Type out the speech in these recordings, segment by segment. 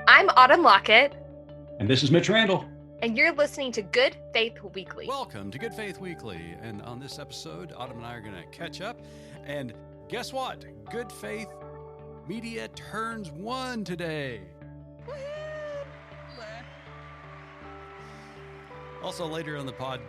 I'm Autumn Lockett. And this is Mitch Randall. And you're listening to Good Faith Weekly. Welcome to Good Faith Weekly. And on this episode, Autumn and I are going to catch up. And guess what? Good Faith Media turns 1 today. Also, later on the pod,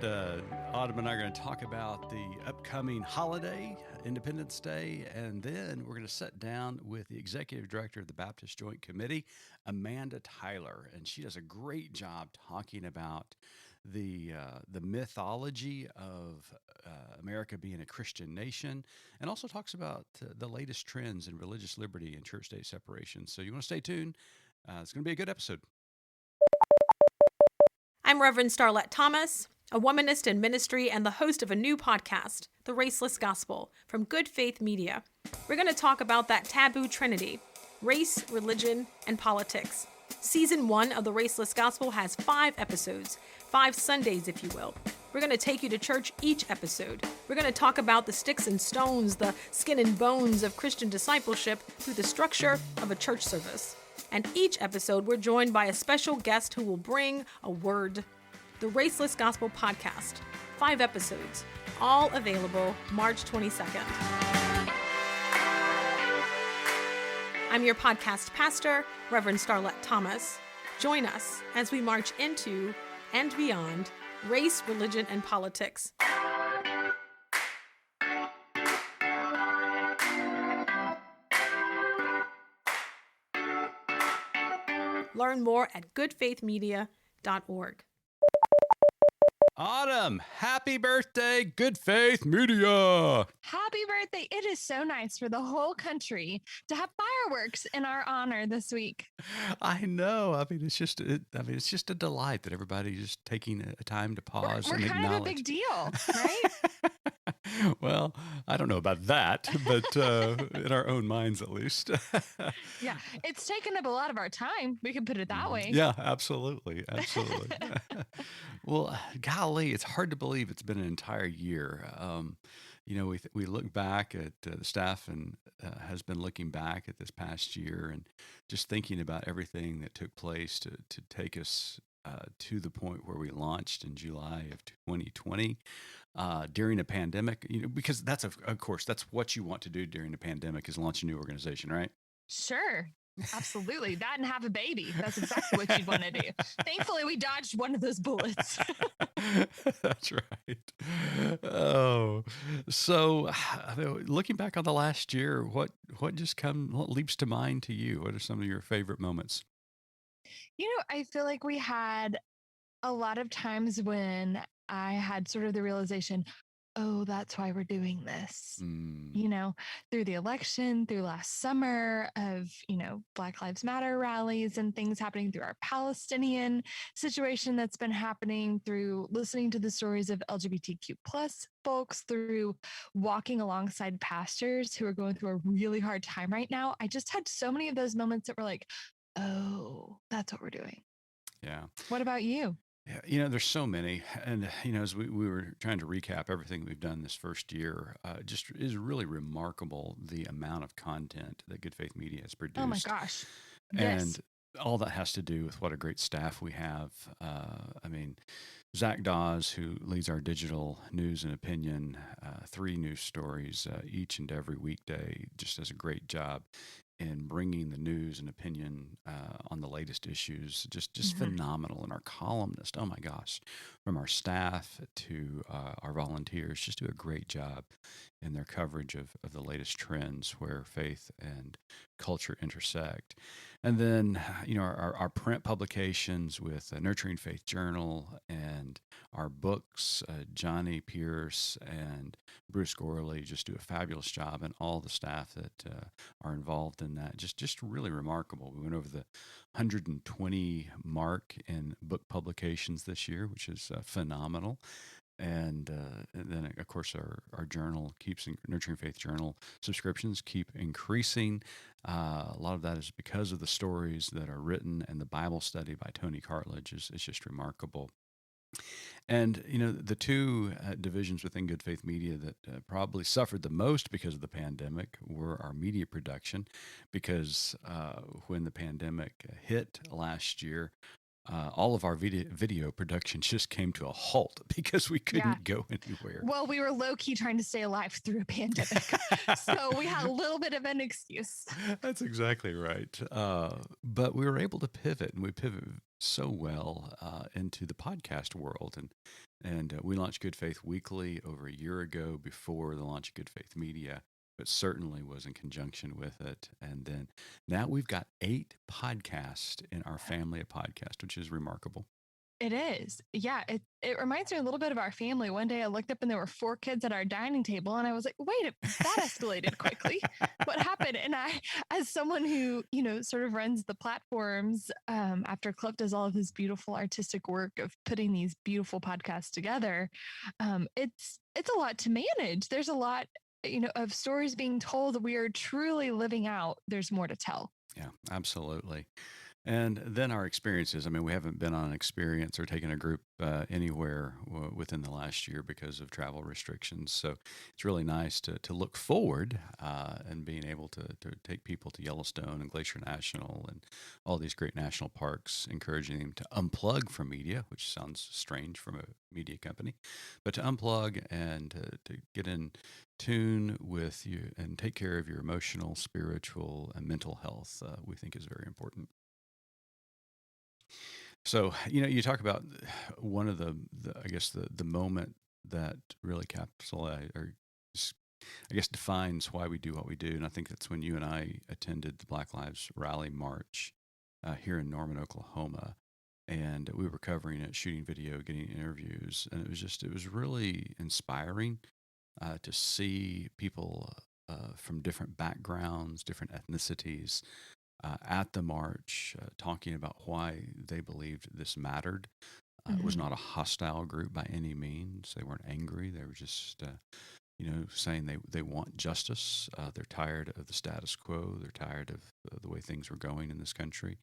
Autumn and I are going to talk about the upcoming holiday, Independence Day, and then we're going to sit down with the Executive Director of the Baptist Joint Committee, Amanda Tyler, and she does a great job talking about the mythology of America being a Christian nation, and also talks about the latest trends in religious liberty and church-state separation. So you want to stay tuned. It's going to be a good episode. I'm Reverend Starlette Thomas, a womanist in ministry and the host of a new podcast, The Raceless Gospel, from Good Faith Media. We're going to talk about that taboo trinity, race, religion, and politics. Season 1 of The Raceless Gospel has 5 episodes, 5 Sundays, if you will. We're going to take you to church each episode. We're going to talk about the sticks and stones, the skin and bones of Christian discipleship through the structure of a church service. And each episode, we're joined by a special guest who will bring a word. The Raceless Gospel Podcast. 5 episodes, all available March 22nd. I'm your podcast pastor, Reverend Starlette Thomas. Join us as we march into and beyond race, religion, and politics. Learn more at goodfaithmedia.org. Autumn, happy birthday, Good Faith Media. Happy birthday. It is so nice for the whole country to have fireworks in our honor this week. I know. I mean, it's just a delight that everybody's just taking a time to pause We're and kind acknowledge. of a big deal, right? Well, I don't know about that, but in our own minds, at least. Yeah, it's taken up a lot of our time. We can put it that way. Yeah, absolutely. Absolutely. Well, golly, it's hard to believe it's been an entire year. We look back at the staff and has been looking back at this past year and just thinking about everything that took place to take us to the point where we launched in July of 2020 during a pandemic, because that's, of course, that's what you want to do during a pandemic is launch a new organization, right? Sure. Absolutely. That and have a baby. That's exactly what you'd want to do. Thankfully, we dodged one of those bullets. That's right. Oh, so looking back on the last year, what leaps to mind to you? What are some of your favorite moments? I feel like we had a lot of times when I had sort of the realization, oh, that's why we're doing this. Through the election, through last summer of, Black Lives Matter rallies and things happening, through our Palestinian situation that's been happening, through listening to the stories of LGBTQ plus folks, through walking alongside pastors who are going through a really hard time right now. I just had so many of those moments that were like, oh, that's what we're doing. Yeah. What about you? Yeah, there's so many. And, as we were trying to recap everything we've done this first year, just is really remarkable the amount of content that Good Faith Media has produced. Oh my gosh. And all that has to do with what a great staff we have. Zach Dawes, who leads our digital news and opinion, 3 news stories each and every weekday, just does a great job in bringing the news and opinion on the latest issues, just phenomenal. And our columnists, oh my gosh, from our staff to our volunteers, just do a great job in their coverage of the latest trends where faith and culture intersect. And then, our print publications with Nurturing Faith Journal and our books, Johnny Pierce and Bruce Gorley just do a fabulous job, and all the staff that are involved in that. Just really remarkable. We went over the 120 mark in book publications this year, which is phenomenal. And then, of course, our journal Nurturing Faith Journal subscriptions keep increasing. A lot of that is because of the stories that are written, and the Bible study by Tony Cartledge is just remarkable. And, the two divisions within Good Faith Media that probably suffered the most because of the pandemic were our media production, because when the pandemic hit last year, all of our video production just came to a halt because we Yeah. couldn't go anywhere. Well, we were low key trying to stay alive through a pandemic. So we had a little bit of an excuse. That's exactly right. But we were able to pivot, and we pivoted so well into the podcast world. And we launched Good Faith Weekly over a year ago before the launch of Good Faith Media, but certainly was in conjunction with it. And then now we've got 8 podcasts in our family of podcasts, which is remarkable. It is. Yeah. It reminds me a little bit of our family. One day I looked up and there were 4 kids at our dining table and I was like, wait, that escalated quickly. What happened? And I, as someone who, sort of runs the platforms, after Cliff does all of his beautiful artistic work of putting these beautiful podcasts together, it's a lot to manage. There's a lot, of stories being told that we are truly living out. There's more to tell. Yeah, absolutely. And then our experiences. I mean, we haven't been on an experience or taken a group anywhere within the last year because of travel restrictions. So it's really nice to look forward and being able to take people to Yellowstone and Glacier National and all these great national parks, encouraging them to unplug from media, which sounds strange from a media company, but to unplug and to get in tune with you and take care of your emotional, spiritual, and mental health, we think is very important. So, you talk about one of the I guess the moment that really capsulized or I guess defines why we do what we do. And I think that's when you and I attended the Black Lives Rally March here in Norman, Oklahoma. And we were covering it, shooting video, getting interviews. And it was really inspiring to see people from different backgrounds, different ethnicities, at the march, talking about why they believed this mattered. It was not a hostile group by any means. They weren't angry. They were just, saying they want justice. They're tired of the status quo. They're tired of the way things were going in this country,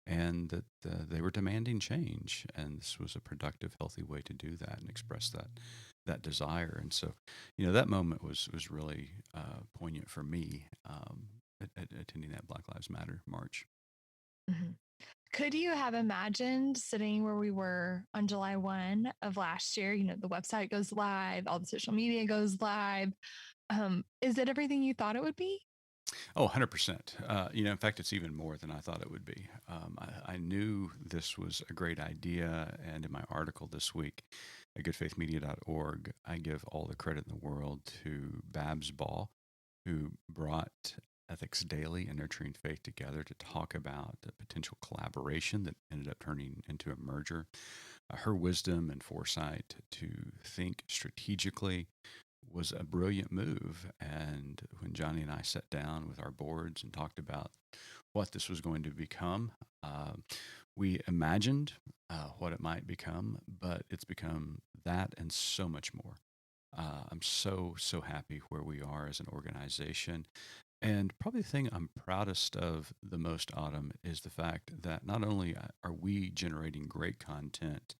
and that they were demanding change. And this was a productive, healthy way to do that and express that desire. And so, that moment was really poignant for me. Attending that Black Lives Matter march. Mhm. Could you have imagined sitting where we were on July 1 of last year? The website goes live, all the social media goes live. Is it everything you thought it would be? Oh, 100%. In fact, it's even more than I thought it would be. I knew this was a great idea. And in my article this week at goodfaithmedia.org, I give all the credit in the world to Babs Ball, who brought Ethics Daily and Nurturing Faith together to talk about a potential collaboration that ended up turning into a merger. Her wisdom and foresight to think strategically was a brilliant move. And when Johnny and I sat down with our boards and talked about what this was going to become, we imagined what it might become, but it's become that and so much more. I'm so happy where we are as an organization. And probably the thing I'm proudest of the most, Autumn, is the fact that not only are we generating great content,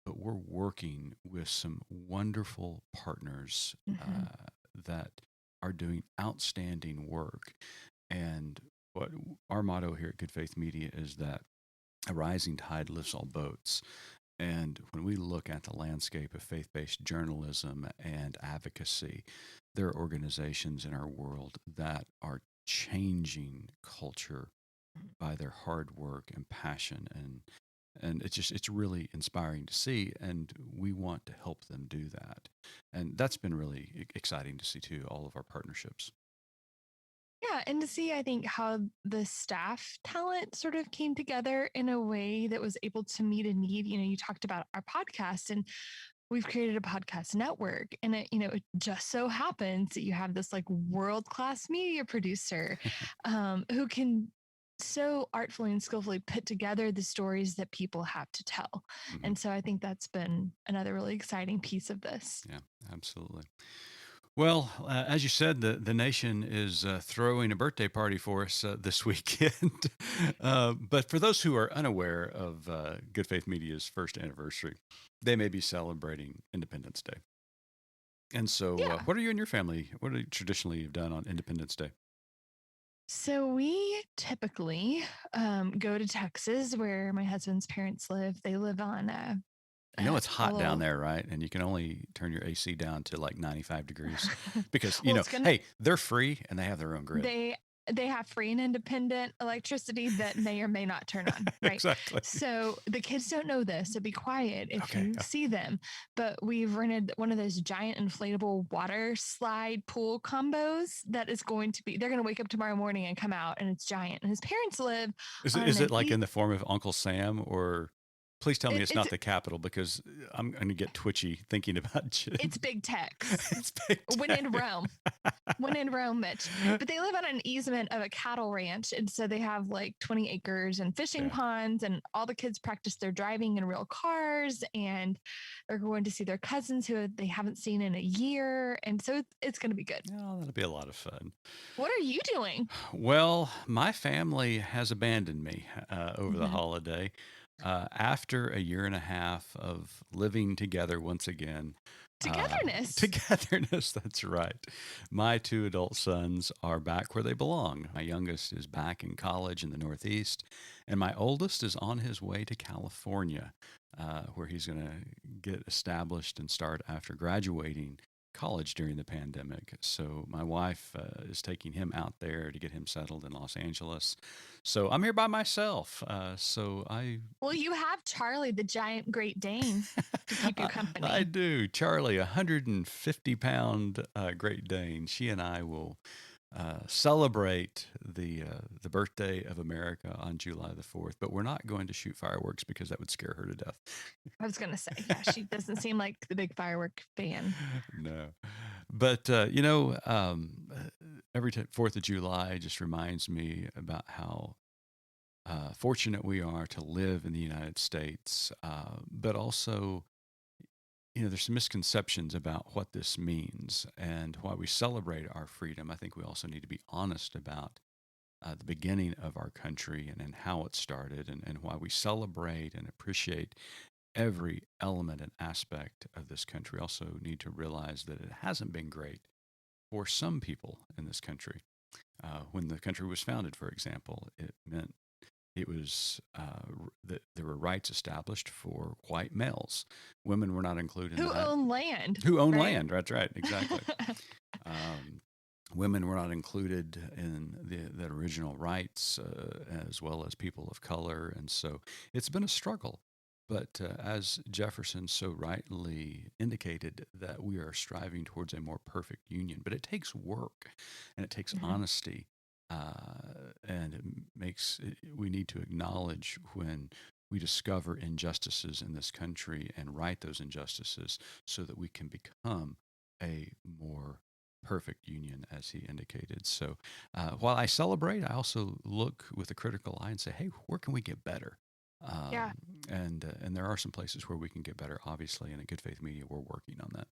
but we're working with some wonderful partners that are doing outstanding work. And what our motto here at Good Faith Media is that a rising tide lifts all boats. And when we look at the landscape of faith-based journalism and advocacy, there are organizations in our world that are changing culture by their hard work and passion, and it's really inspiring to see, and we want to help them do that. And that's been really exciting to see too, all of our partnerships. Yeah, and to see, I think, how the staff talent sort of came together in a way that was able to meet a need. You talked about our podcast, and we've created a podcast network, and it just so happens that you have this like world-class media producer who can so artfully and skillfully put together the stories that people have to tell. And so I think that's been another really exciting piece of this. Yeah, absolutely. Well, as you said, the nation is throwing a birthday party for us this weekend. But for those who are unaware of Good Faith Media's first anniversary, they may be celebrating Independence Day. And so, Yeah. what are you and your family? What do you traditionally have done on Independence Day? So we typically go to Texas, where my husband's parents live. They live on You know it's hot down little- there, right? And you can only turn your AC down to like 95 degrees because, Well, it's gonna- hey, they're free and they have their own grid. they have free and independent electricity that may or may not turn on, right? Exactly. So the kids don't know this, so be quiet if Okay, you yeah. see them. But we've rented one of those giant inflatable water slide pool combos that is going to be, they're going to wake up tomorrow morning and come out, and it's giant. And his parents live. Is on it an like in the form of Uncle Sam, or please tell me it's not it's- the Capitol, because I'm going to get twitchy thinking about you. It's big Tex. It's big When in tech. Rome. When in Rome, Mitch. But they live on an easement of a cattle ranch. And so they have like 20 acres and fishing Yeah. ponds, and all the kids practice their driving in real cars. And they're going to see their cousins who they haven't seen in a year. And so it's going to be good. Oh, that'll be a lot of fun. What are you doing? Well, my family has abandoned me over the Mhm. holiday. After a year and a half of living together once again. Togetherness. Togetherness, that's right. My two adult sons are back where they belong. My youngest is back in college in the Northeast, and my oldest is on his way to California, where he's going to get established and start after graduating college during the pandemic. So my wife is taking him out there to get him settled in Los Angeles. So I'm here by myself. Well, you have Charlie, the giant Great Dane, to keep you company. I do. Charlie, 150-pound Great Dane. She and I will celebrate the birthday of America on July the 4th, but we're not going to shoot fireworks because that would scare her to death. I was going to say, yeah, she doesn't seem like the big firework fan. No. But, every 4th of July just reminds me about how fortunate we are to live in the United States, but also, there's some misconceptions about what this means and why we celebrate our freedom. I think we also need to be honest about the beginning of our country and how it started, and why we celebrate and appreciate every element and aspect of this country. Also need to realize that it hasn't been great for some people in this country. When the country was founded, for example, it meant it was that there were rights established for white males. Women were not included in Who that. own land? Who own right? land? That's right, exactly. Women were not included in the original rights, as well as people of color, and so it's been a struggle. But as Jefferson so rightly indicated, that we are striving towards a more perfect union. But it takes work, and it takes Mhm. honesty, and we need to acknowledge when we discover injustices in this country and right those injustices, so that we can become a more perfect union, as he indicated. So while I celebrate, I also look with a critical eye and say, hey, where can we get better? Yeah. And there are some places where we can get better, obviously, and at Good Faith Media, we're working on that.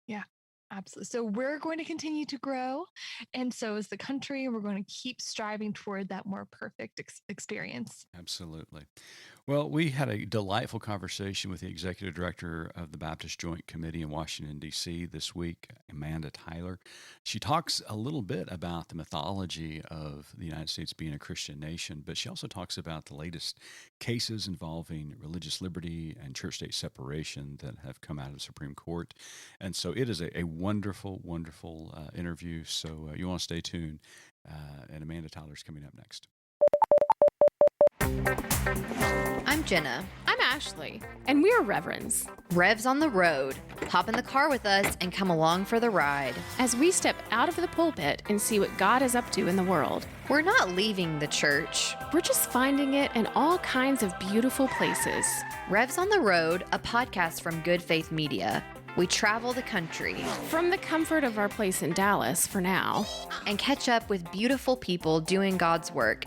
Yeah, absolutely. So we're going to continue to grow. And so is the country. We're going to keep striving toward that more perfect experience. Absolutely. Well, we had a delightful conversation with the executive director of the Baptist Joint Committee in Washington, D.C. this week, Amanda Tyler. She talks a little bit about the mythology of the United States being a Christian nation, but she also talks about the latest cases involving religious liberty and church-state separation that have come out of the Supreme Court. And so it is a wonderful, wonderful interview. So you want to stay tuned. And Amanda Tyler's coming up next. I'm Jenna. I'm Ashley, and we're Reverends. Revs on the road. Hop in the car with us and come along for the ride. As we step out of the pulpit and see what God is up to in the world, We're not leaving the church. we're just finding it in all kinds of beautiful places. Revs on the Road, a podcast from Good Faith Media. We travel the country From the comfort of our place in Dallas for now, and catch up with beautiful people doing God's work,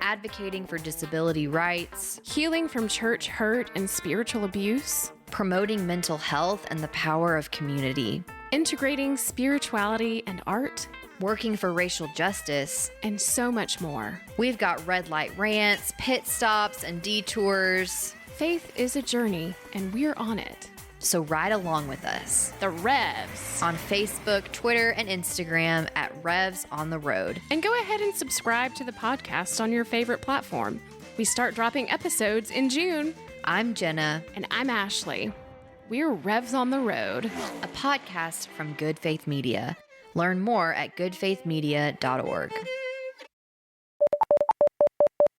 advocating for disability rights, healing from church hurt and spiritual abuse, promoting mental health and the power of community. integrating spirituality and art, working for racial justice, and so much more. We've got red light rants, pit stops, and detours. Faith is a journey, and we're on it. So ride along with us. The Revs. On Facebook, Twitter, and Instagram at Revs on the Road. And go ahead and subscribe to the podcast on your favorite platform. We start dropping episodes in June. I'm Jenna. And I'm Ashley. We're Revs on the Road, a podcast from Good Faith Media. Learn more at goodfaithmedia.org.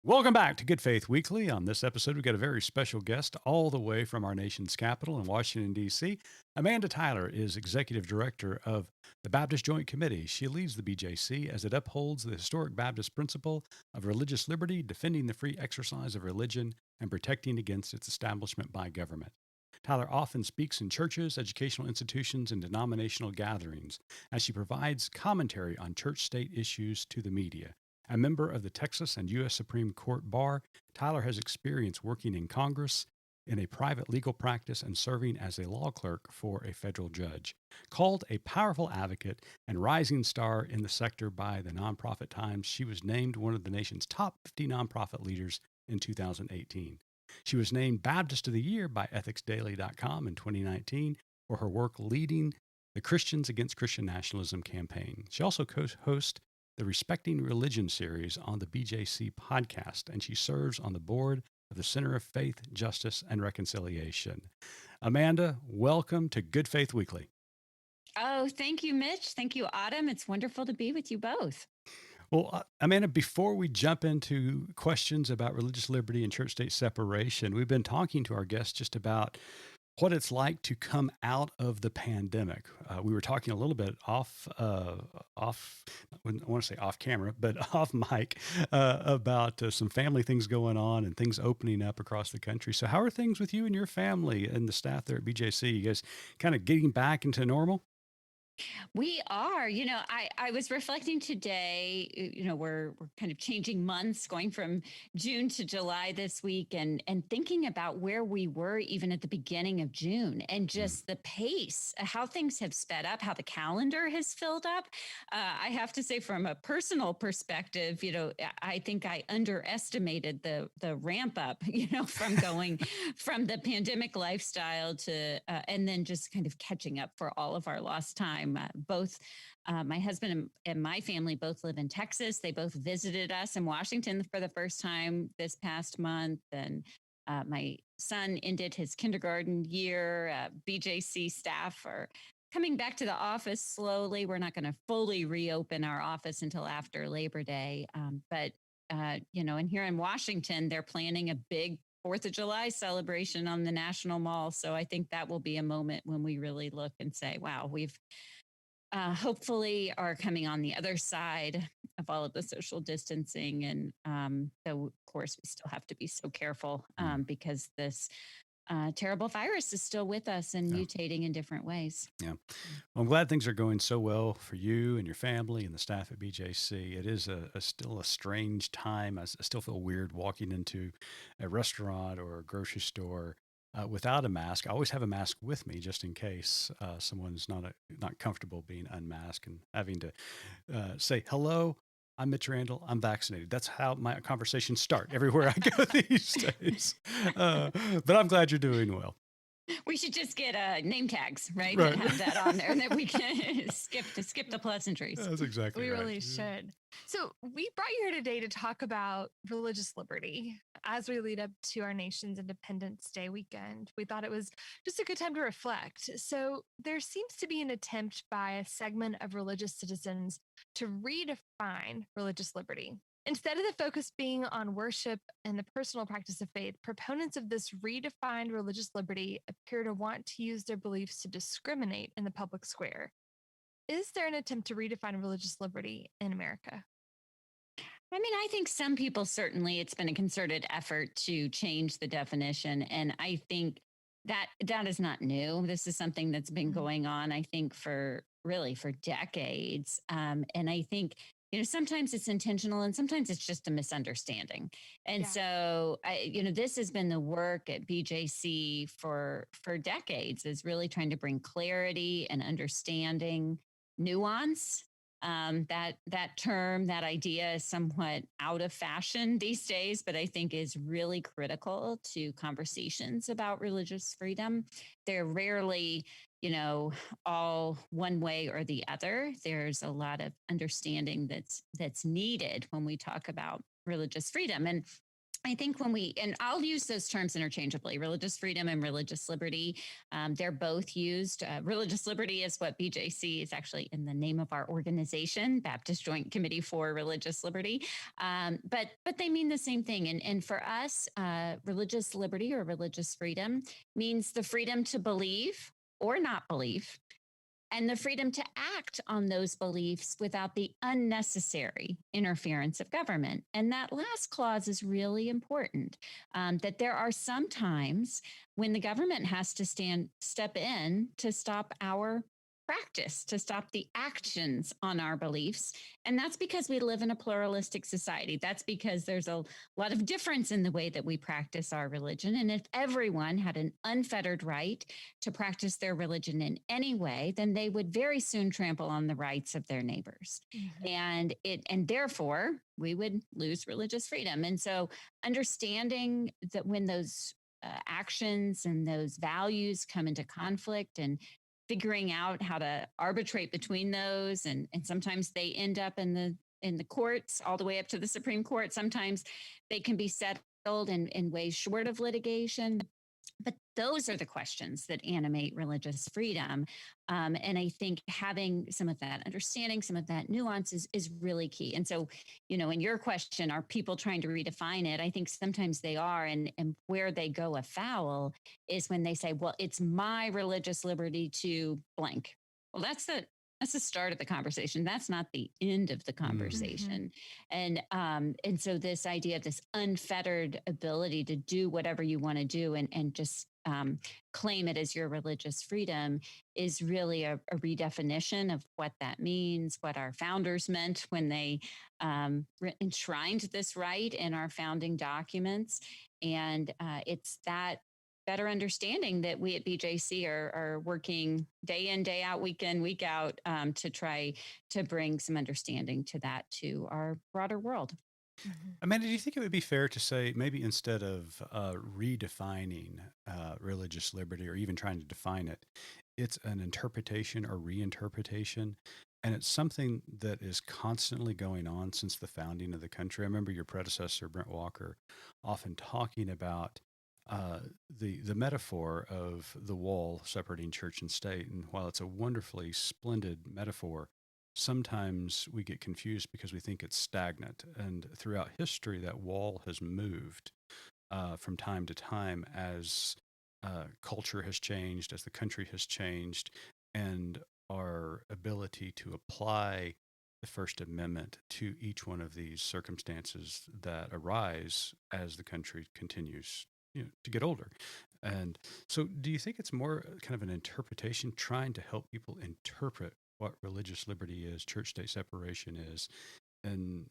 Welcome back to Good Faith Weekly. On this episode, we've got a very special guest all the way from our nation's capital in Washington, D.C. Amanda Tyler is Executive Director of the Baptist Joint Committee. She leads the BJC as it upholds the historic Baptist principle of religious liberty, defending the free exercise of religion, and protecting against its establishment by government. Tyler often speaks in churches, educational institutions, and denominational gatherings as she provides commentary on church-state issues to the media. A member of the Texas and U.S. Supreme Court Bar, Tyler has experience working in Congress, in a private legal practice, and serving as a law clerk for a federal judge. Called a powerful advocate and rising star in the sector by the nonprofit Times, she was named one of the nation's top 50 nonprofit leaders in 2018. She was named Baptist of the Year by ethicsdaily.com in 2019 for her work leading the Christians Against Christian Nationalism campaign. She also co-hosts the Respecting Religion series on the BJC podcast, and she serves on the board of the Center of Faith, Justice, and Reconciliation. Amanda, welcome to Good Faith Weekly. Oh, thank you, Mitch. Thank you, Autumn. It's wonderful to be with you both. Well, Amanda, before we jump into questions about religious liberty and church-state separation, we've been talking to our guests just about what it's like to come out of the pandemic. We were talking a little bit off, I want to say off camera, but off mic, about some family things going on and things opening up across the country. So how are things with you and your family and the staff there at BJC? You guys kind of getting back into normal? We are, I was reflecting today, we're kind of changing months, going from June to July this week and thinking about where we were even at the beginning of June and just the pace, how things have sped up, how the calendar has filled up. I have to say from a personal perspective, I think I underestimated the ramp up, from going from the pandemic lifestyle to, and then just kind of catching up for all of our lost time. Both my husband and my family both live in Texas. They both visited us in Washington for the first time this past month. And my son ended his kindergarten year. BJC staff are coming back to the office slowly. We're not going to fully reopen our office until after Labor Day. But and here in Washington, they're planning a big 4th of July celebration on the National Mall. So I think that will be a moment when we really look and say, wow, we've hopefully are coming on the other side of all of the social distancing. And though, of course, we still have to be so careful because this terrible virus is still with us and mutating in different ways. Yeah. Well, I'm glad things are going so well for you and your family and the staff at BJC. It is still a strange time. I still feel weird walking into a restaurant or a grocery store without a mask. I always have a mask with me just in case someone's not comfortable being unmasked and having to say, hello, I'm Mitch Randall, I'm vaccinated. That's how my conversations start everywhere I go these days. But I'm glad you're doing well. We should just get name tags, right? And have that on there, and then we can skip the pleasantries. That's exactly we right. We really should. So we brought you here today to talk about religious liberty as we lead up to our nation's Independence Day weekend. We thought it was just a good time to reflect. So there seems to be an attempt by a segment of religious citizens to redefine religious liberty. Instead of the focus being on worship and the personal practice of faith, proponents of this redefined religious liberty appear to want to use their beliefs to discriminate in the public square. Is there an attempt to redefine religious liberty in America? I mean, I think some people certainly, it's been a concerted effort to change the definition. And I think that is not new. This is something that's been going on, I think, for decades. And I think sometimes it's intentional and sometimes it's just a misunderstanding. And so, this has been the work at BJC for decades, is really trying to bring clarity and understanding, nuance. That term, that idea is somewhat out of fashion these days, but I think is really critical to conversations about religious freedom. They're rarely, all one way or the other. There's a lot of understanding that's needed when we talk about religious freedom. And I think and I'll use those terms interchangeably, religious freedom and religious liberty. They're both used. Religious liberty is what BJC is actually in the name of our organization, Baptist Joint Committee for Religious Liberty. But they mean the same thing. And for us, religious liberty or religious freedom means the freedom to believe or not believe, and the freedom to act on those beliefs without the unnecessary interference of government. And that last clause is really important, that there are some times when the government has to step in to stop our practice, to stop the actions on our beliefs. And that's because we live in a pluralistic society. That's because there's a lot of difference in the way that we practice our religion. And if everyone had an unfettered right to practice their religion in any way, then they would very soon trample on the rights of their neighbors. Mm-hmm. And therefore we would lose religious freedom. And so understanding that when those actions and those values come into conflict, and figuring out how to arbitrate between those. And sometimes they end up in the courts, all the way up to the Supreme Court. Sometimes they can be settled in ways short of litigation. But those are the questions that animate religious freedom. And I think having some of that understanding, some of that nuance is really key. And so, in your question, are people trying to redefine it? I think sometimes they are. And where they go afoul is when they say, well, it's my religious liberty to blank. Well, that's the start of the conversation. That's not the end of the conversation. Mm-hmm. And so this idea of this unfettered ability to do whatever you want to do and just claim it as your religious freedom is really a redefinition of what that means, what our founders meant when they enshrined this right in our founding documents. And it's that better understanding that we at BJC are working day in, day out, week in, week out to try to bring some understanding to that to our broader world. Mm-hmm. Amanda, do you think it would be fair to say maybe instead of redefining religious liberty or even trying to define it, it's an interpretation or reinterpretation? And it's something that is constantly going on since the founding of the country. I remember your predecessor, Brent Walker, often talking about the metaphor of the wall separating church and state. And while it's a wonderfully splendid metaphor, sometimes we get confused because we think it's stagnant. And throughout history, that wall has moved from time to time as culture has changed, as the country has changed, and our ability to apply the First Amendment to each one of these circumstances that arise as the country continues to get older. And so do you think it's more kind of an interpretation, trying to help people interpret what religious liberty is, church-state separation is, and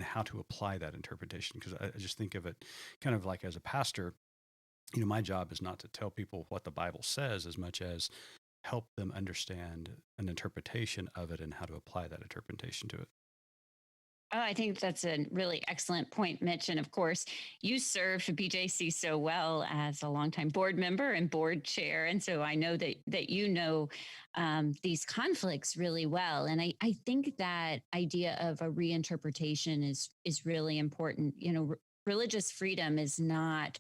how to apply that interpretation? Because I just think of it kind of like as a pastor, my job is not to tell people what the Bible says as much as help them understand an interpretation of it and how to apply that interpretation to it. Oh, I think that's a really excellent point, Mitch. And of course, you served BJC so well as a longtime board member and board chair. And so I know that you know these conflicts really well. And I think that idea of a reinterpretation is really important. Religious freedom is not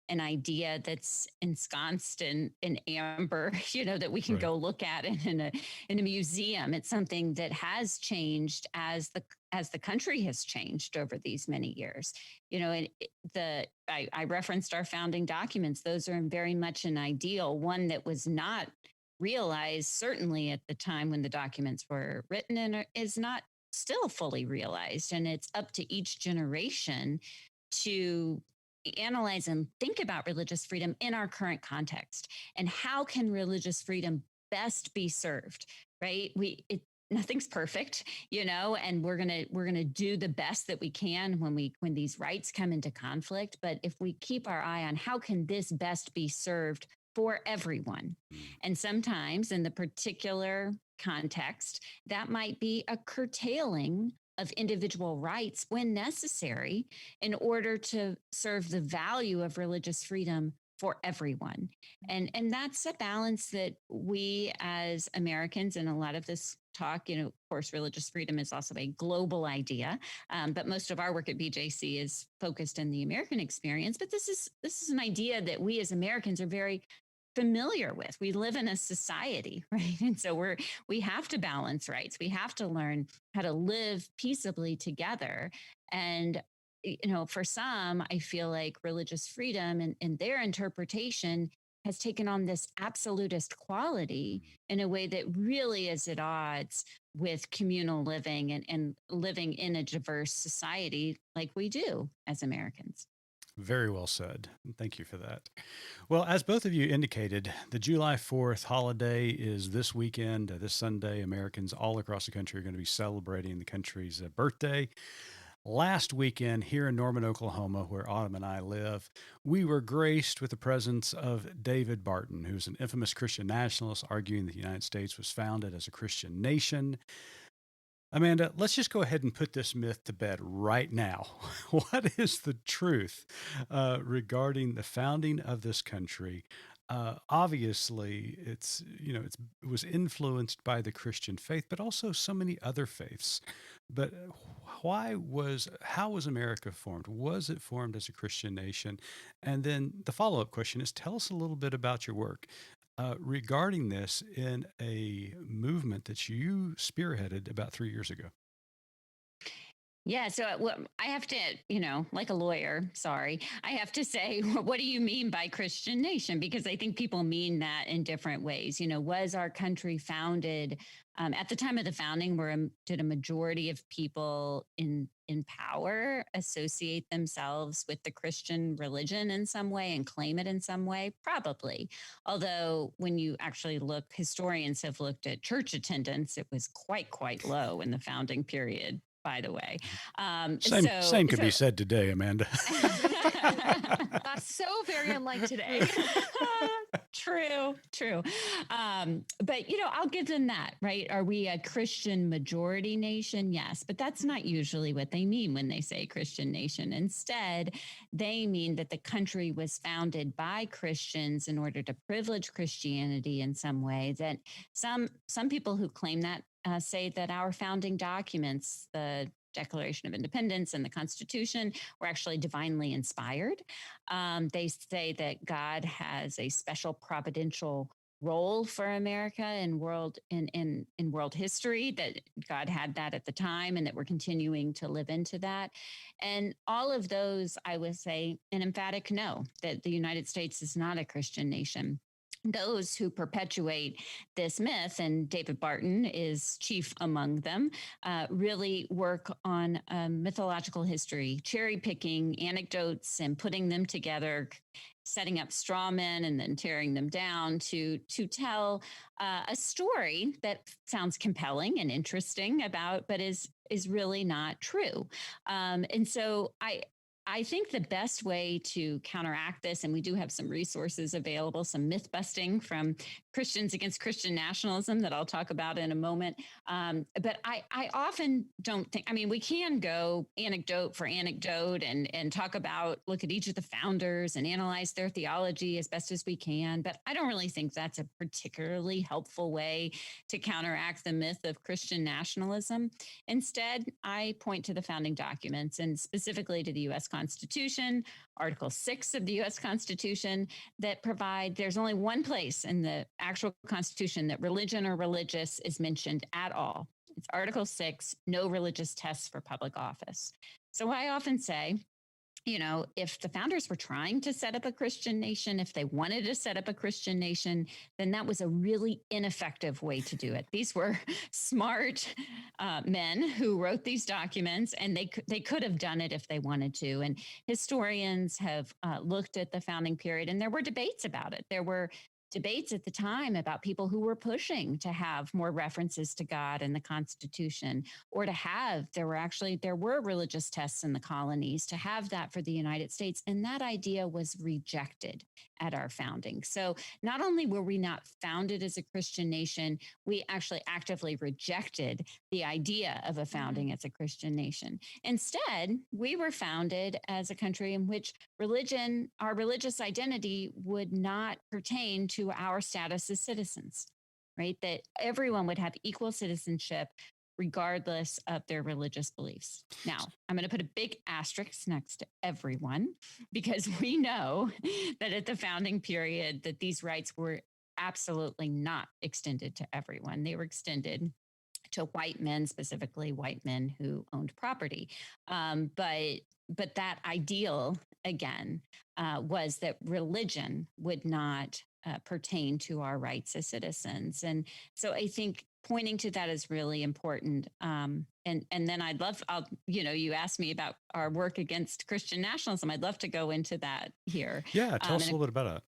an idea that's ensconced in amber, that we can go look at in a museum. It's something that has changed as the country has changed over these many years. I referenced our founding documents. Those are very much an ideal, one that was not realized, certainly at the time when the documents were written, and is not still fully realized. And it's up to each generation to analyze and think about religious freedom in our current context, and how can religious freedom best be served, right? nothing's perfect, and we're going to do the best that we can when these rights come into conflict. But if we keep our eye on how can this best be served for everyone, and sometimes in the particular context, that might be a curtailing of individual rights when necessary in order to serve the value of religious freedom for everyone. And that's a balance that we as Americans, and a lot of this talk, of course, religious freedom is also a global idea, but most of our work at BJC is focused in the American experience. But this is an idea that we as Americans are very familiar with. We live in a society, right? And so we have to balance rights. We have to learn how to live peaceably together. And for some, I feel like religious freedom and their interpretation has taken on this absolutist quality in a way that really is at odds with communal living and living in a diverse society like we do as Americans. Very well said. Thank you for that. Well, as both of you indicated, the July 4th holiday is this weekend, this Sunday. Americans all across the country are going to be celebrating the country's birthday. Last weekend here in Norman, Oklahoma, where Autumn and I live, we were graced with the presence of David Barton, who's an infamous Christian nationalist arguing that the United States was founded as a Christian nation. Amanda, let's just go ahead and put this myth to bed right now. What is the truth regarding the founding of this country? Obviously, it was influenced by the Christian faith, but also so many other faiths. But how was America formed? Was it formed as a Christian nation? And then the follow-up question is, tell us a little bit about your work regarding this in a movement that you spearheaded about 3 years ago. Yeah. So I have to, like a lawyer, I have to say, what do you mean by Christian nation? Because I think people mean that in different ways. Was our country founded at the time of the founding, did a majority of people in power associate themselves with the Christian religion in some way and claim it in some way? Probably. Although when you actually look, historians have looked at church attendance, it was quite low in the founding period, by the way. Same could be said today, Amanda. That's so very unlike today. True. But, I'll give them that, right? Are we a Christian majority nation? Yes, but that's not usually what they mean when they say Christian nation. Instead, they mean that the country was founded by Christians in order to privilege Christianity in some way. That some people who claim that say that our founding documents, the Declaration of Independence and the Constitution, were actually divinely inspired. They say that God has a special providential role for America in world history, that God had that at the time and that we're continuing to live into that. And all of those, I would say, an emphatic no, that the United States is not a Christian nation. Those who perpetuate this myth, and David Barton is chief among them, really work on mythological history, cherry picking anecdotes and putting them together, setting up straw men and then tearing them down to tell a story that sounds compelling and interesting but is really not true. And so I think the best way to counteract this, and we do have some resources available, some myth busting from Christians against Christian nationalism that I'll talk about in a moment. But I often don't think, we can go anecdote for anecdote and look at each of the founders and analyze their theology as best as we can. But I don't really think that's a particularly helpful way to counteract the myth of Christian nationalism. Instead, I point to the founding documents and specifically to the U.S. Constitution, Article 6 of the U.S. Constitution, that there's only one place in the actual Constitution that religion or religious is mentioned at all. It's Article 6, no religious tests for public office. So I often say, if the founders were trying to set up a Christian nation, if they wanted to set up a Christian nation, then that was a really ineffective way to do it. These were smart men who wrote these documents, and they could have done it if they wanted to. And historians have looked at the founding period, and there were debates about it. There were debates at the time about people who were pushing to have more references to God in the Constitution, or to have, there were religious tests in the colonies, to have that for the United States. And that idea was rejected at our founding. So not only were we not founded as a Christian nation, we actually actively rejected the idea of a founding as a Christian nation. Instead, we were founded as a country in which religion, our religious identity, would not pertain to our status as citizens, right? That everyone would have equal citizenship regardless of their religious beliefs. Now, I'm going to put a big asterisk next to everyone, because we know that at the founding period that these rights were absolutely not extended to everyone. They were extended to white men, specifically white men who owned property. But that ideal, again, was that religion would not pertain to our rights as citizens. And so I think pointing to that is really important. And then you asked me about our work against Christian nationalism. I'd love to go into that here. Yeah, tell us a little bit about it.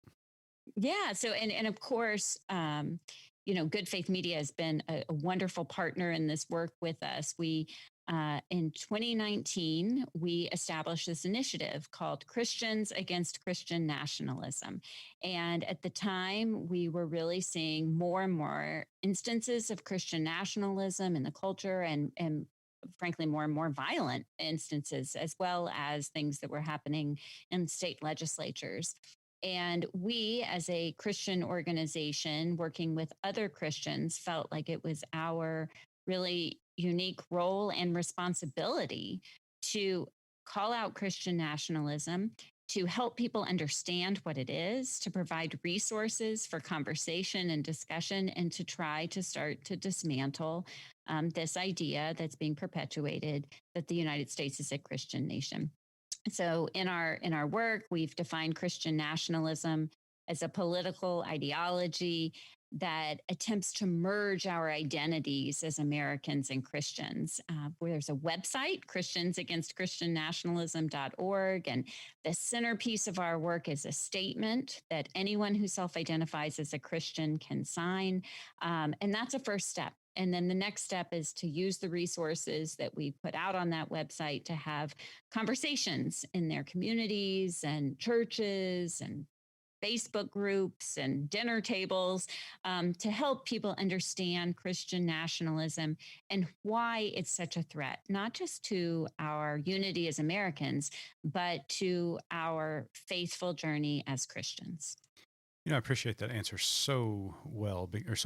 Yeah. So, and of course, Good Faith Media has been a wonderful partner in this work with us. In 2019, we established this initiative called Christians Against Christian Nationalism. And at the time, we were really seeing more and more instances of Christian nationalism in the culture, and frankly, more and more violent instances, as well as things that were happening in state legislatures. And we, as a Christian organization working with other Christians, felt like it was our really unique role and responsibility to call out Christian nationalism, to help people understand what it is, to provide resources for conversation and discussion, and to try to start to dismantle this idea that's being perpetuated that the United States is a Christian nation. So in our work, we've defined Christian nationalism as a political ideology that attempts to merge our identities as Americans and Christians. Where there's a website, christiansagainstchristiannationalism.org, and the centerpiece of our work is a statement that anyone who self-identifies as a Christian can sign. And that's a first step. And then the next step is to use the resources that we put out on that website to have conversations in their communities and churches and Facebook groups and dinner tables to help people understand Christian nationalism and why it's such a threat, not just to our unity as Americans, but to our faithful journey as Christians. I appreciate that answer so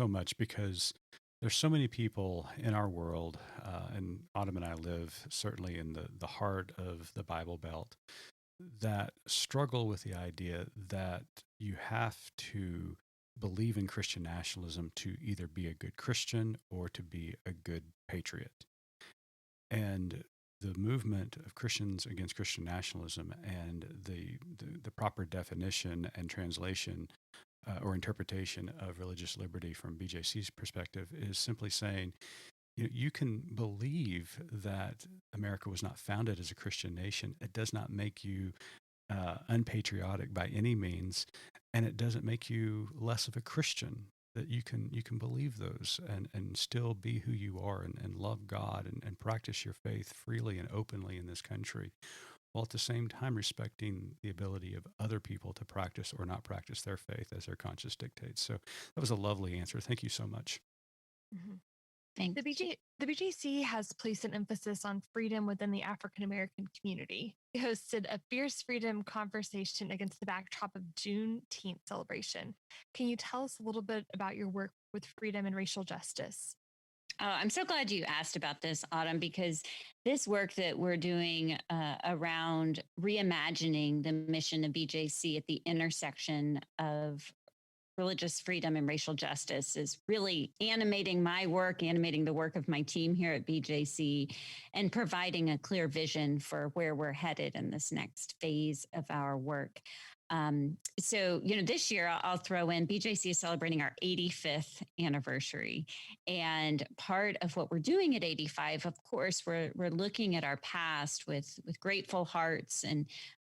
much, because there's so many people in our world, and Autumn and I live certainly in the heart of the Bible Belt, that struggle with the idea that you have to believe in Christian nationalism to either be a good Christian or to be a good patriot. And the movement of Christians Against Christian Nationalism and the proper definition and translation or interpretation of religious liberty from BJC's perspective is simply saying, you can believe that America was not founded as a Christian nation. It does not make you unpatriotic by any means, and it doesn't make you less of a Christian. That you can believe those and still be who you are and love God and practice your faith freely and openly in this country, while at the same time respecting the ability of other people to practice or not practice their faith as their conscience dictates. So that was a lovely answer. Thank you so much. Mm-hmm. Thanks. The BJC has placed an emphasis on freedom within the African American community. It hosted a fierce freedom conversation against the backdrop of Juneteenth celebration. Can you tell us a little bit about your work with freedom and racial justice? Oh, I'm so glad you asked about this, Autumn, because this work that we're doing around reimagining the mission of BJC at the intersection of religious freedom and racial justice is really animating my work, animating the work of my team here at BJC, and providing a clear vision for where we're headed in this next phase of our work. So, this year I'll throw in BJC is celebrating our 85th anniversary. And part of what we're doing at 85, of course, we're looking at our past with grateful hearts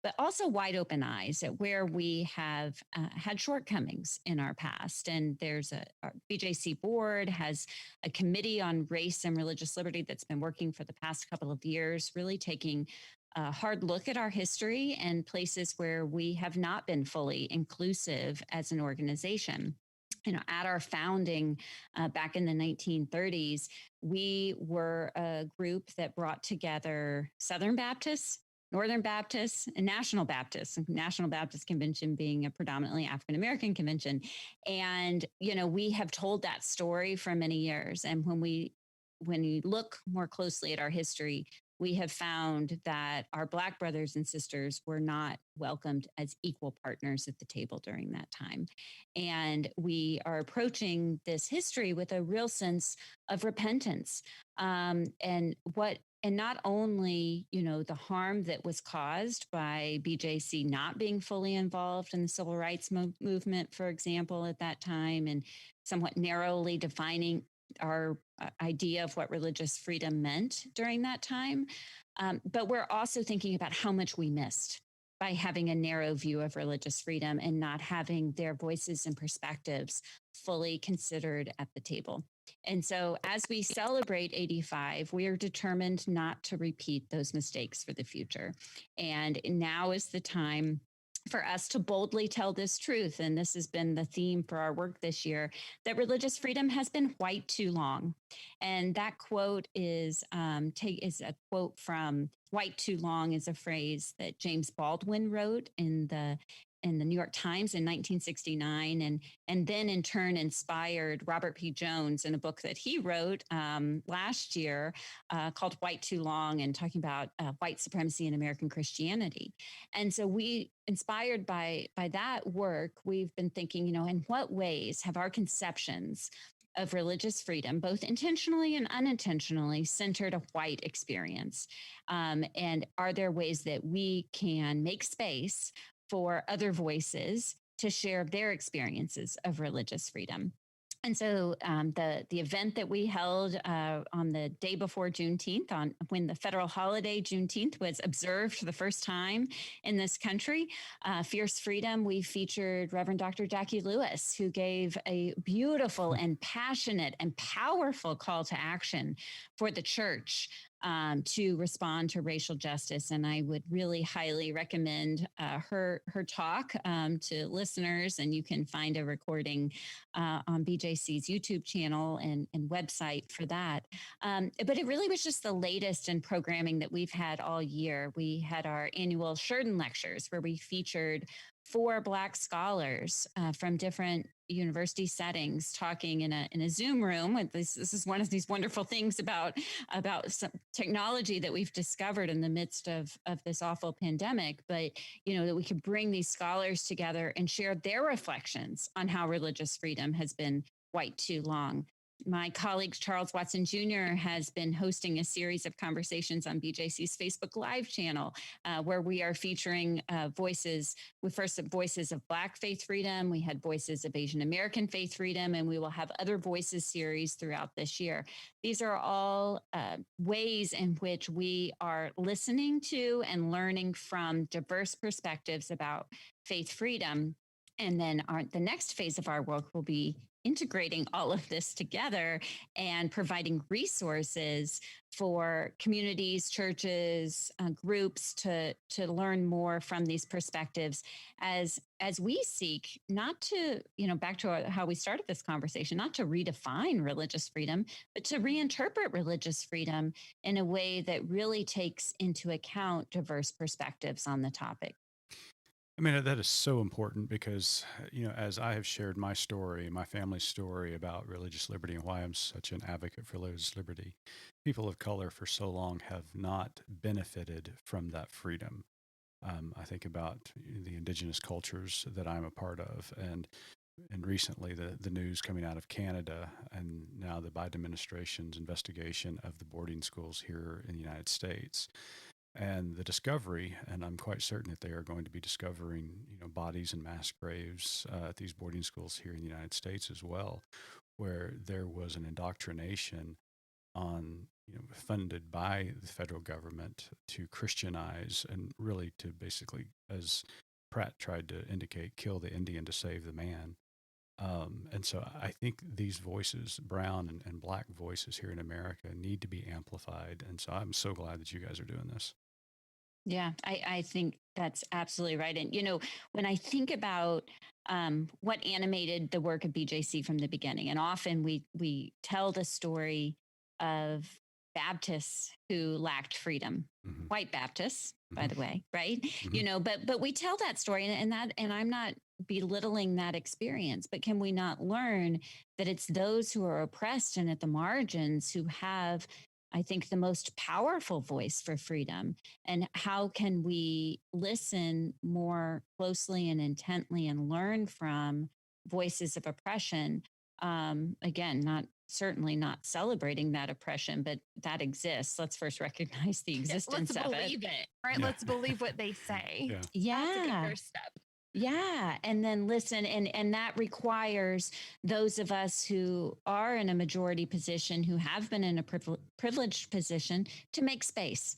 but also wide open eyes at where we have had shortcomings in our past. And our BJC board has a committee on race and religious liberty that's been working for the past couple of years, really taking a hard look at our history and places where we have not been fully inclusive as an organization. At our founding back in the 1930s, we were a group that brought together Southern Baptists, Northern Baptists, and National Baptists. National Baptist Convention being a predominantly African American convention. And, we have told that story for many years. And when you look more closely at our history, we have found that our Black brothers and sisters were not welcomed as equal partners at the table during that time. And we are approaching this history with a real sense of repentance. And not only, the harm that was caused by BJC not being fully involved in the civil rights movement, for example, at that time, and somewhat narrowly defining our idea of what religious freedom meant during that time. But we're also thinking about how much we missed by having a narrow view of religious freedom and not having their voices and perspectives fully considered at the table. And so as we celebrate 85, we are determined not to repeat those mistakes for the future. And now is the time for us to boldly tell this truth. And this has been the theme for our work this year, that religious freedom has been white too long. And that quote is a quote from "White Too Long" is a phrase that James Baldwin wrote in the New York Times in 1969, and then in turn inspired Robert P. Jones in a book that he wrote last year called "White Too Long," and talking about white supremacy in American Christianity. And so inspired by that work, we've been thinking, in what ways have our conceptions of religious freedom, both intentionally and unintentionally, centered a white experience? And are there ways that we can make space for other voices to share their experiences of religious freedom? And so the event that we held on the day before Juneteenth, when the federal holiday Juneteenth was observed for the first time in this country, Fierce Freedom, we featured Reverend Dr. Jackie Lewis, who gave a beautiful and passionate and powerful call to action for the church to respond to racial justice. And I would really highly recommend her talk to listeners. And you can find a recording on BJC's YouTube channel and website for that. But it really was just the latest in programming that we've had all year. We had our annual Sheridan Lectures, where we featured 4 Black scholars from different university settings talking in a Zoom room. This is one of these wonderful things about some technology that we've discovered in the midst of this awful pandemic, but that we could bring these scholars together and share their reflections on how religious freedom has been white too long. My colleague, Charles Watson Jr., has been hosting a series of conversations on BJC's Facebook Live channel, where we are featuring voices. We first had voices of Black faith freedom. We had voices of Asian American faith freedom, and we will have other voices series throughout this year. These are all ways in which we are listening to and learning from diverse perspectives about faith freedom. And then the next phase of our work will be integrating all of this together and providing resources for communities, churches, groups to learn more from these perspectives as we seek not to, back to how we started this conversation, not to redefine religious freedom, but to reinterpret religious freedom in a way that really takes into account diverse perspectives on the topic. I mean, that is so important because, as I have shared my story, my family's story about religious liberty and why I'm such an advocate for religious liberty, people of color for so long have not benefited from that freedom. I think about the indigenous cultures that I'm a part of, and recently the news coming out of Canada, and now the Biden administration's investigation of the boarding schools here in the United States. and the discovery, and I'm quite certain that they are going to be discovering, bodies and mass graves at these boarding schools here in the United States as well, where there was an indoctrination on, funded by the federal government to Christianize and really to basically, as Pratt tried to indicate, kill the Indian to save the man. And so I think these voices, brown and black voices here in America, need to be amplified. And so I'm so glad that you guys are doing this. Yeah, I think that's absolutely right. And, when I think about what animated the work of BJC from the beginning, and often we tell the story of Baptists who lacked freedom, white Baptists, by the way, right? But we tell that story, and I'm not belittling that experience, but can we not learn that it's those who are oppressed and at the margins who have, I think, the most powerful voice for freedom? And how can we listen more closely and intently and learn from voices of oppression? Again, certainly not celebrating that oppression, but that exists. Let's first recognize the existence Let's of believe it, right? Yeah. Let's believe what they say. Yeah. That's a good first step. Yeah. And then listen. And that requires those of us who are in a majority position, who have been in a privileged position, to make space,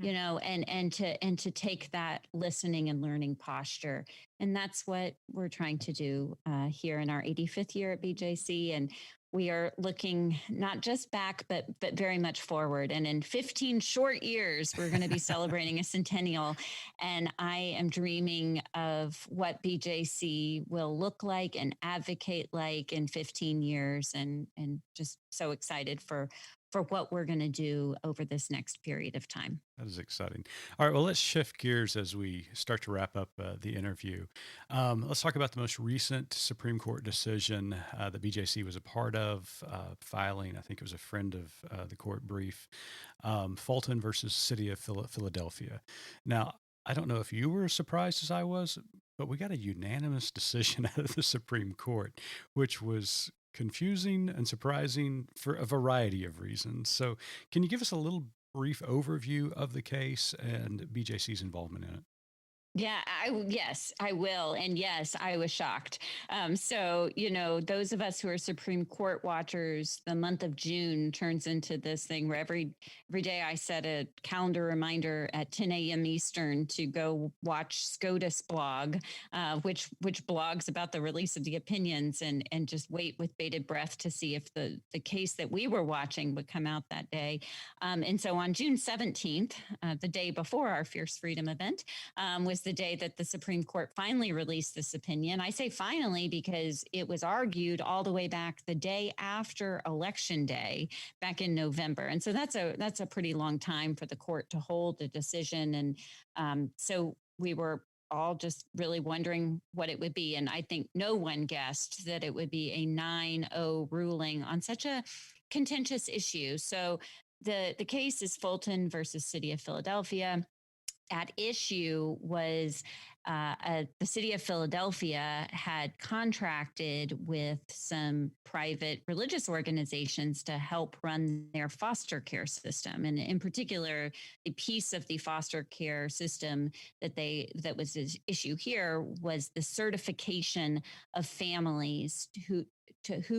and to take that listening and learning posture. And that's what we're trying to do here in our 85th year at BJC. And we are looking not just back, but very much forward. And in 15 short years, we're going to be celebrating a centennial. And I am dreaming of what BJC will look like and advocate like in 15 years, and just so excited for what we're going to do over this next period of time. That is exciting. All right, well, let's shift gears as we start to wrap up the interview. Let's talk about the most recent Supreme Court decision that BJC was a part of, filing. I think it was a friend of the court brief, Fulton versus City of Philadelphia. Now, I don't know if you were as surprised as I was, but we got a unanimous decision out of the Supreme Court, which was confusing and surprising for a variety of reasons. So can you give us a little brief overview of the case and BJC's involvement in it? Yeah, yes, I will. And yes, I was shocked. So, those of us who are Supreme Court watchers, the month of June turns into this thing where every day I set a calendar reminder at 10 a.m. Eastern to go watch SCOTUS blog, which blogs about the release of the opinions, and just wait with bated breath to see if the case that we were watching would come out that day. And so on June 17th, the day before our Fierce Freedom event, was the day that the Supreme Court finally released this opinion. I say finally because it was argued all the way back the day after Election Day back in November. And so that's a pretty long time for the court to hold a decision. And so we were all just really wondering what it would be. And I think no one guessed that it would be a 9-0 ruling on such a contentious issue. So the case is Fulton versus City of Philadelphia. At issue was the city of Philadelphia had contracted with some private religious organizations to help run their foster care system. And in particular, the piece of the foster care system that was the issue here was the certification of families who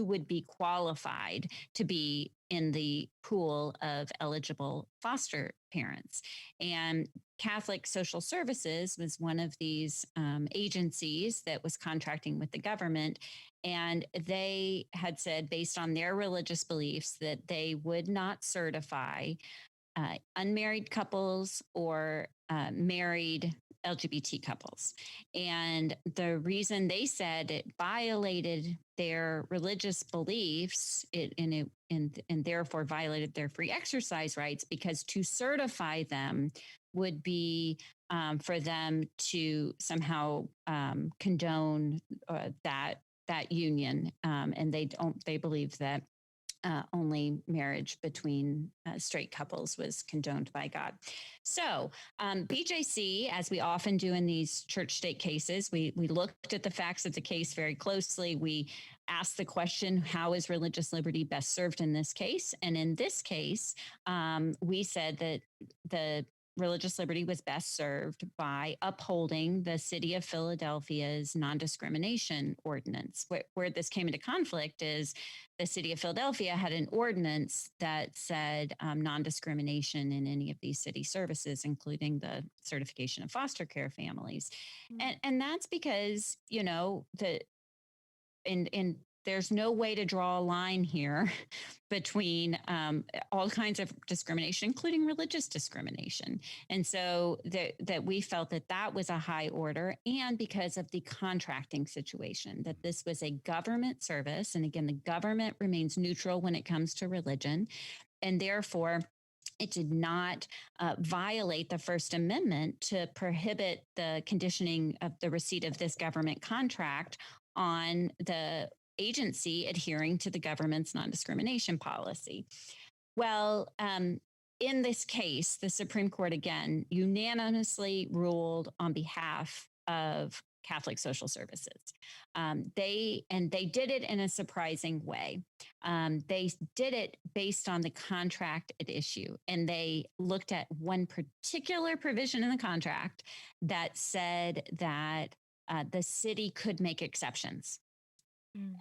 would be qualified to be in the pool of eligible foster parents. And Catholic Social Services was one of these agencies that was contracting with the government. And they had said, based on their religious beliefs, that they would not certify unmarried couples or married LGBT couples. And the reason they said it violated their religious beliefs and therefore violated their free exercise rights, because to certify them would be for them to somehow condone that union. And they believe that only marriage between straight couples was condoned by God. So BJC, as we often do in these church state cases, we looked at the facts of the case very closely. We asked the question, how is religious liberty best served in this case? And in this case, we said that the religious liberty was best served by upholding the city of Philadelphia's non-discrimination ordinance. Where this came into conflict is the city of Philadelphia had an ordinance that said non-discrimination in any of these city services, including the certification of foster care families. And that's because, and there's no way to draw a line here between all kinds of discrimination, including religious discrimination. And so that we felt that was a high order, and because of the contracting situation, that this was a government service. And again, the government remains neutral when it comes to religion. And therefore, it did not violate the First Amendment to prohibit the conditioning of the receipt of this government contract on the agency adhering to the government's non-discrimination policy. Well, in this case, the Supreme Court again unanimously ruled on behalf of Catholic Social Services. They did it in a surprising way. They did it based on the contract at issue, and they looked at one particular provision in the contract that said that the city could make exceptions.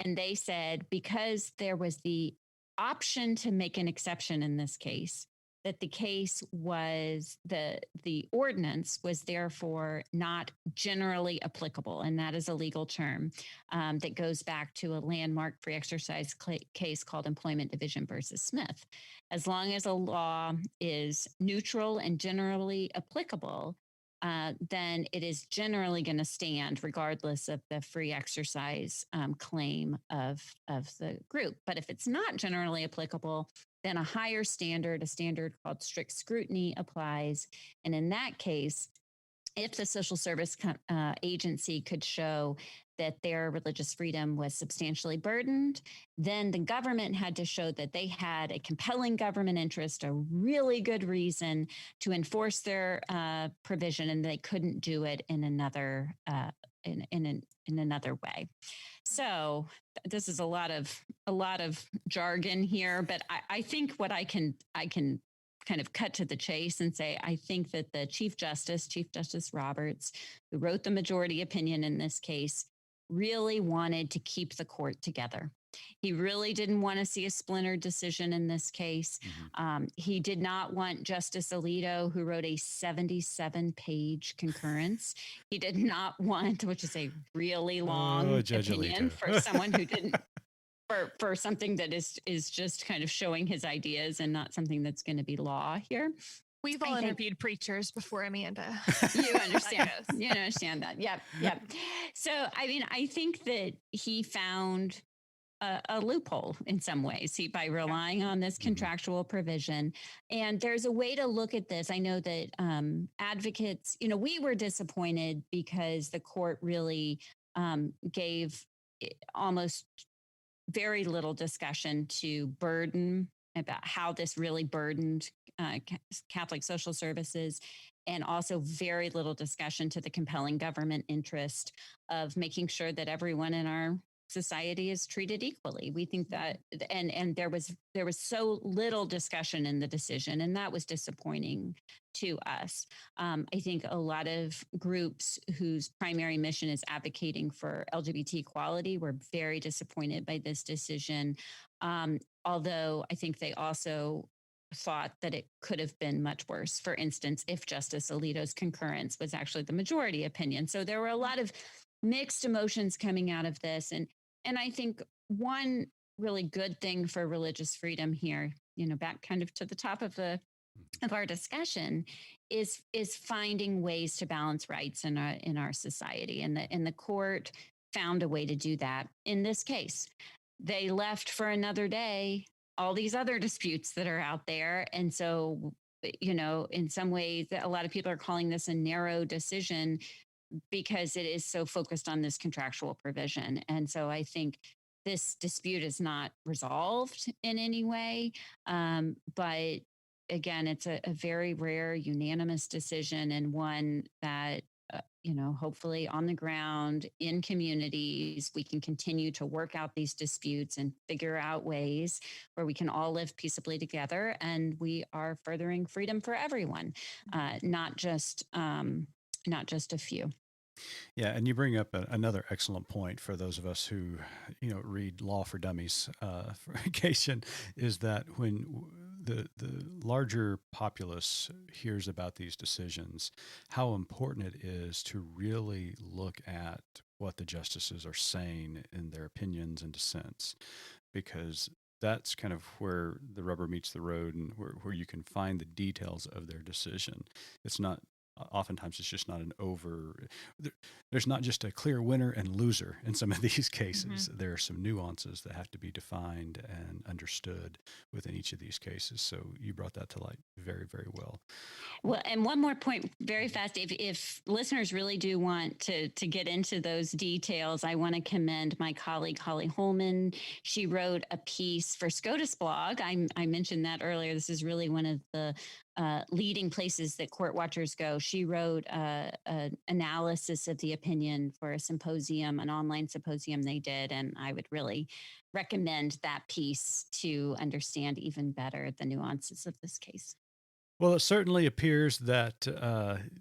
And they said, because there was the option to make an exception in this case, that the case was the ordinance was therefore not generally applicable. And that is a legal term that goes back to a landmark free exercise case called Employment Division versus Smith. As long as a law is neutral and generally applicable, then it is generally going to stand regardless of the free exercise claim of the group. But if it's not generally applicable, then a higher standard, a standard called strict scrutiny, applies. And in that case, if the social service agency could show that their religious freedom was substantially burdened, then the government had to show that they had a compelling government interest, a really good reason to enforce their provision, and they couldn't do it in another in another way. So this is a lot of jargon here, but I think what I can kind of cut to the chase and say, I think that the Chief Justice Roberts, who wrote the majority opinion in this case, really wanted to keep the court together. He really didn't want to see a splintered decision in this case. He did not want Justice Alito, who wrote a 77-page concurrence. He did not want, which is a really long opinion for someone who didn't, for something that is just kind of showing his ideas and not something that's going to be law here. We've all interviewed preachers before, Amanda. You understand. You understand that. Yep. So, I mean, I think that he found a loophole in some ways by relying on this contractual provision. And there's a way to look at this. I know that advocates, we were disappointed because the court really gave almost very little discussion to burden about how this really burdened Catholic social services, and also very little discussion to the compelling government interest of making sure that everyone in our society is treated equally. We think that, and there was so little discussion in the decision, and that was disappointing to us. I think a lot of groups whose primary mission is advocating for LGBT equality were very disappointed by this decision. Although I think they also thought that it could have been much worse. For instance, if Justice Alito's concurrence was actually the majority opinion. So there were a lot of mixed emotions coming out of this. And I think one really good thing for religious freedom here, back kind of to the top of our discussion, is finding ways to balance rights in our society. And the court found a way to do that. In this case, they left for another day all these other disputes that are out there. And so, in some ways, a lot of people are calling this a narrow decision because it is so focused on this contractual provision. And so I think this dispute is not resolved in any way. But again, it's a very rare unanimous decision, and one that hopefully on the ground in communities, we can continue to work out these disputes and figure out ways where we can all live peaceably together, and we are furthering freedom for everyone, not just a few. Yeah, and you bring up another excellent point for those of us who, read Law for Dummies for occasion, is that when the larger populace hears about these decisions, how important it is to really look at what the justices are saying in their opinions and dissents, because that's kind of where the rubber meets the road and where you can find the details of their decision. It's not oftentimes it's just not there's not just a clear winner and loser in some of these cases. Mm-hmm. There are some nuances that have to be defined and understood within each of these cases. So you brought that to light very, very well. Well, and one more point very fast. If listeners really do want to get into those details, I want to commend my colleague, Holly Holman. She wrote a piece for SCOTUS blog. I mentioned that earlier. This is really one of the leading places that court watchers go. She wrote an analysis of the opinion for a symposium, an online symposium they did, and I would really recommend that piece to understand even better the nuances of this case. Well, it certainly appears that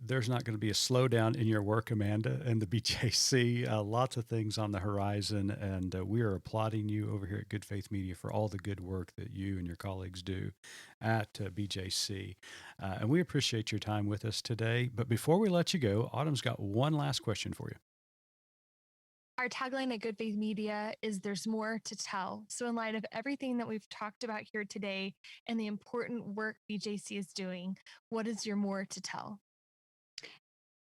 there's not going to be a slowdown in your work, Amanda, and the BJC. Lots of things on the horizon, and we are applauding you over here at Good Faith Media for all the good work that you and your colleagues do at BJC. And we appreciate your time with us today. But before we let you go, Autumn's got one last question for you. Our tagline at Good Faith Media is "There's more to tell." So in light of everything that we've talked about here today and the important work BJC is doing, what is your more to tell?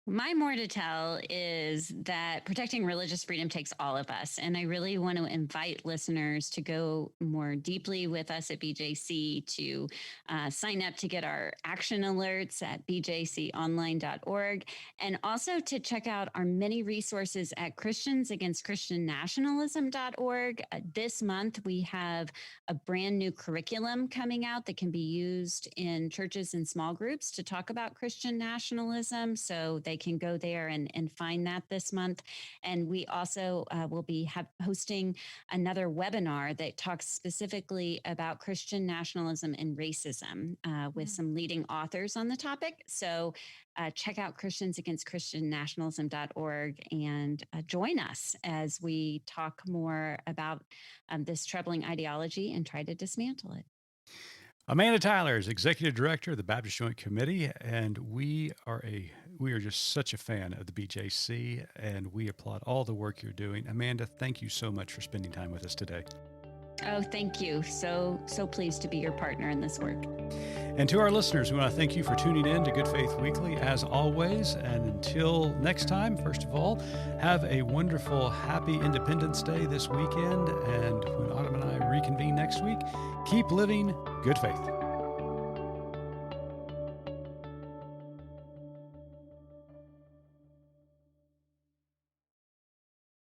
My more to tell is that protecting religious freedom takes all of us. And I really want to invite listeners to go more deeply with us at BJC, to sign up to get our action alerts at bjconline.org, and also to check out our many resources at christiansagainstchristiannationalism.org. This month, we have a brand new curriculum coming out that can be used in churches and small groups to talk about Christian nationalism. So they can go there and find that this month. And we also will be hosting another webinar that talks specifically about Christian nationalism and racism with some leading authors on the topic. So check out christiansagainstchristiannationalism.org and join us as we talk more about this troubling ideology and try to dismantle it. Amanda Tyler is Executive Director of the Baptist Joint Committee, and we are just such a fan of the BJC, and we applaud all the work you're doing. Amanda, thank you so much for spending time with us today. Oh, thank you. So pleased to be your partner in this work. And to our listeners, we want to thank you for tuning in to Good Faith Weekly, as always. And until next time, first of all, have a wonderful, happy Independence Day this weekend. And when Autumn and I reconvene next week, keep living good faith.